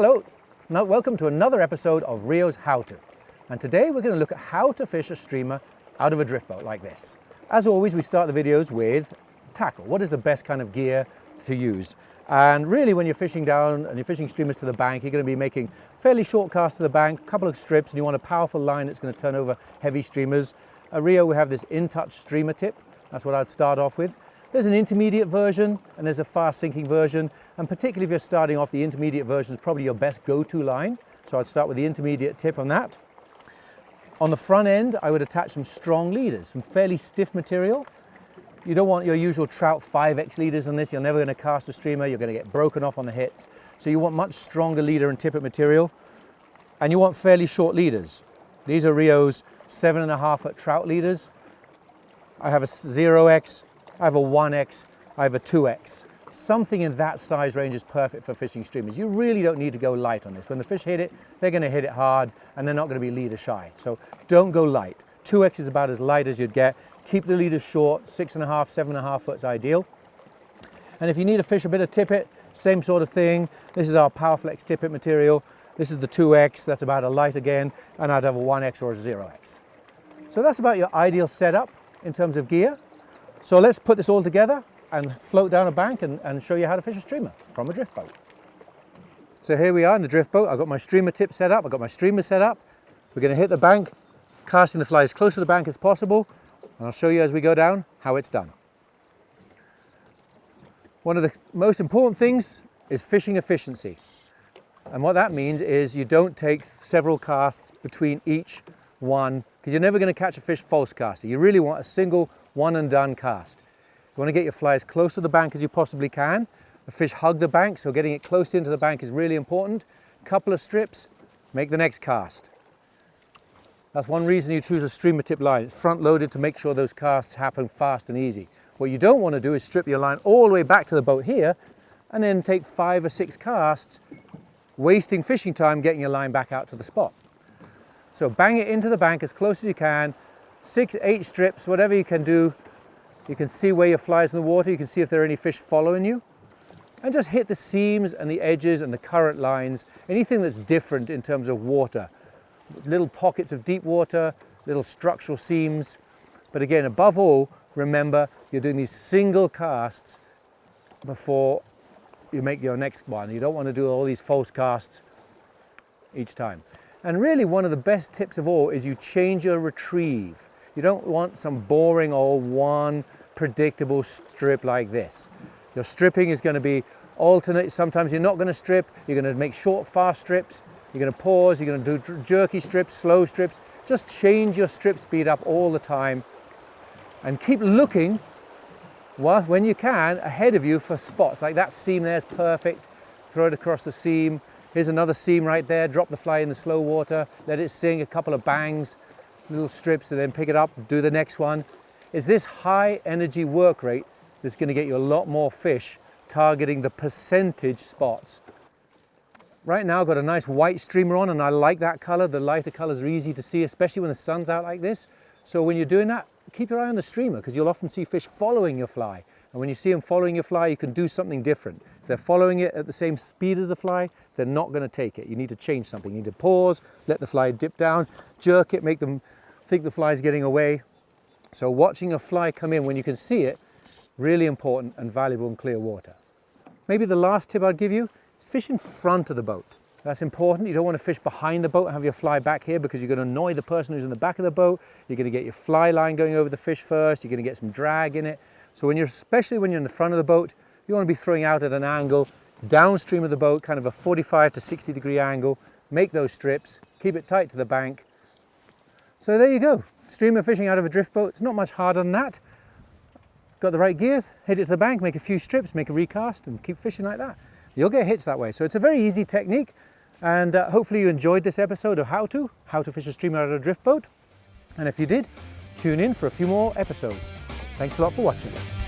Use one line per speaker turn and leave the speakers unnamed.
Hello, now welcome to another episode of Rio's How To. And today we're going to look at how to fish a streamer out of a drift boat like this. As always, we start the videos with tackle. What is the best kind of gear to use? And really when you're fishing down and you're fishing streamers to the bank, you're going to be making fairly short casts to the bank, a couple of strips, and you want a powerful line that's going to turn over heavy streamers. At Rio we have this in-touch streamer tip. That's what I'd start off with. There's an intermediate version and there's a fast sinking version, and particularly if you're starting off, the intermediate version is probably your best go-to line. So I'd start with the intermediate tip on that. On the front end, I would attach some strong leaders, some fairly stiff material. You don't want your usual trout 5X leaders on this. You're never going to cast a streamer. You're going to get broken off on the hits. So you want much stronger leader and tippet material, and you want fairly short leaders. These are Rio's 7.5 foot trout leaders. I have a 0X, I have a 1X, I have a 2X. Something in that size range is perfect for fishing streamers. You really don't need to go light on this. When the fish hit it, they're going to hit it hard and they're not going to be leader shy. So don't go light. 2X is about as light as you'd get. Keep the leaders short, 6.5, 7.5 foot is ideal. And if you need to fish a bit of tippet, same sort of thing. This is our Powerflex tippet material. This is the 2X, that's about a light again, and I'd have a 1X or a 0X. So that's about your ideal setup in terms of gear. So let's put this all together and float down a bank and show you how to fish a streamer from a drift boat. So here we are in the drift boat. I've got my streamer tip set up, I've got my streamer set up. We're going to hit the bank, casting the fly as close to the bank as possible, and I'll show you as we go down how it's done. One of the most important things is fishing efficiency. And what that means is you don't take several casts between each one, because you're never going to catch a fish false casting. You really want a single one and done cast. You want to get your fly as close to the bank as you possibly can. The fish hug the bank, so getting it close into the bank is really important. Couple of strips, make the next cast. That's one reason you choose a streamer tip line. It's front loaded to make sure those casts happen fast and easy. What you don't want to do is strip your line all the way back to the boat here and then take 5 or 6 casts, wasting fishing time getting your line back out to the spot. So bang it into the bank as close as you can, 6, 8 strips, whatever you can do. You can see where your fly is in the water, you can see if there are any fish following you. And just hit the seams and the edges and the current lines, anything that's different in terms of water. Little pockets of deep water, little structural seams. But again, above all, remember you're doing these single casts before you make your next one. You don't want to do all these false casts each time. And really one of the best tips of all is you change your retrieve. You don't want some boring old one predictable strip like this. Your stripping is going to be alternate. Sometimes you're not going to strip. You're going to make short, fast strips. You're going to pause. You're going to do jerky strips, slow strips. Just change your strip speed up all the time and keep looking when you can ahead of you for spots. Like that seam there is perfect. Throw it across the seam. Here's another seam right there. Drop the fly in the slow water. Let it sing a couple of bangs, little strips, and then pick it up, do the next one. It's this high energy work rate that's going to get you a lot more fish targeting the percentage spots. Right now I've got a nice white streamer on and I like that color. The lighter colors are easy to see, especially when the sun's out like this. So when you're doing that, keep your eye on the streamer because you'll often see fish following your fly. And when you see them following your fly, you can do something different. If they're following it at the same speed as the fly, they're not going to take it. You need to change something. You need to pause, let the fly dip down, jerk it, make them think the fly's getting away. So watching a fly come in when you can see it, really important and valuable in clear water. Maybe the last tip I'd give you is fish in front of the boat. That's important. You don't want to fish behind the boat and have your fly back here because you're going to annoy the person who's in the back of the boat. You're going to get your fly line going over the fish first. You're going to get some drag in it. So especially when you're in the front of the boat, you want to be throwing out at an angle, downstream of the boat, kind of a 45 to 60 degree angle. Make those strips, keep it tight to the bank. So there you go. Streamer fishing out of a drift boat. It's not much harder than that. Got the right gear, hit it to the bank, make a few strips, make a recast and keep fishing like that. You'll get hits that way. So it's a very easy technique. And hopefully you enjoyed this episode of how to fish a streamer out of a drift boat. And if you did, tune in for a few more episodes. Thanks a lot for watching.